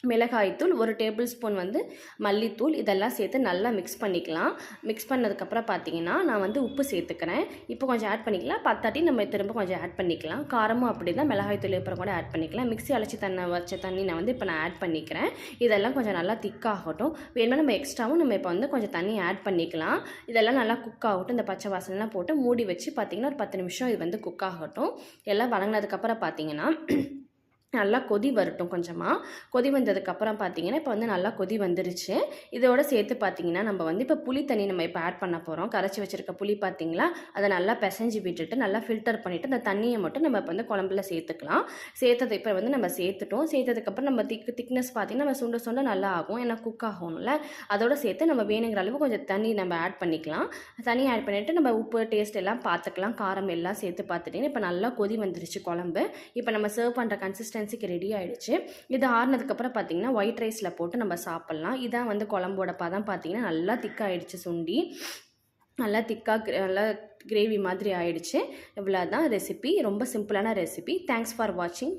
மிளகாய்த்தூள், 1 table spoon வந்து மல்லித்தூள், இதெல்லாம் சேர்த்து நல்லா மிக்ஸ் பண்ணிக்கலாம். மிக்ஸ் பண்ணதுக்கப்புறம் பார்த்தீங்கன்னா நான் வந்து உப்பு சேர்த்துக்கிறேன். இப்போ கொஞ்சம் ஆட் பண்ணிக்கலாம். பத்தாட்டி நம்ம திரும்ப கொஞ்சம் ஆட் பண்ணிக்கலாம். காரமும் அப்படி தான், மிளகாய்த்தூள் அப்புறம் கூட ஆட் பண்ணிக்கலாம். மிக்ஸி அரைச்சி வச்ச தண்ணி நான் வந்து இப்போ நான் ஆட் பண்ணிக்கிறேன். இதெல்லாம் கொஞ்சம் நல்லா திக்காகட்டும். வேணும்னா நம்ம எக்ஸ்ட்ராவும் நம்ம இப்போ வந்து கொஞ்சம் தண்ணி ஆட் பண்ணிக்கலாம். இதெல்லாம் நல்லா குக் ஆகட்டும். இந்த பச்சை வாசனைலாம் போட்டு மூடி வச்சு பார்த்தீங்கன்னா ஒரு 10 நிமிஷம் இது வந்து குக் ஆகட்டும். எல்லாம் வதங்கினதுக்கப்புறம் பார்த்தீங்கன்னா நல்லா கொதி வரட்டும். கொஞ்சமாக கொதி வந்ததுக்கப்புறம் பார்த்தீங்கன்னா இப்போ வந்து நல்லா கொதி வந்துருச்சு. இதோட சேர்த்து பார்த்தீங்கன்னா நம்ம வந்து இப்போ புளி தண்ணி நம்ம இப்போ ஆட் பண்ண போகிறோம். கரைச்சி வச்சுருக்க புளி பார்த்தீங்களா, அதை நல்லா பிசைஞ்சு விட்டுட்டு நல்லா ஃபில்டர் பண்ணிவிட்டு அந்த தண்ணியை மட்டும் நம்ம இப்போ வந்து குழம்புல சேர்த்துக்கலாம். சேர்த்தது இப்போ வந்து நம்ம சேர்த்துட்டோம். சேர்த்ததுக்கப்புறம் நம்ம திக்னஸ் பார்த்தீங்கன்னா நம்ம சுண்ட சுண்ட நல்லா ஆகும். ஏன்னா குக் ஆகணும்ல. அதோட சேர்த்து நம்ம வேணுங்கிற அளவு கொஞ்சம் தண்ணி நம்ம ஆட் பண்ணிக்கலாம். தண்ணி ஆட் பண்ணிவிட்டு நம்ம உப்பு டேஸ்ட் எல்லாம் பார்த்துக்கலாம். காரம் எல்லாம் சேர்த்து பார்த்துட்டிங்கன்னா இப்போ நல்லா கொதி வந்துருச்சு குழம்பு. இப்போ நம்ம சர்வ் பண்ணுற கன்சிஸ்டன்சிக்கு ரெடி ஆகிடுச்சு. இது ஆறுனதுக்கப்புறம் பார்த்தீங்கன்னா ஒயிட் ரைஸில் போட்டு நம்ம சாப்பிட்லாம். இதான் வந்து குழம்போட பதம். பார்த்தீங்கன்னா நல்லா திக்காகிடுச்சு. சுண்டி நல்லா திக்காக நல்லா கிரேவி மாதிரி ஆகிடுச்சு. இவ்வளோ தான் ரெசிபி. ரொம்ப சிம்பிளான ரெசிபி. தேங்க்ஸ் ஃபார் வாட்சிங்.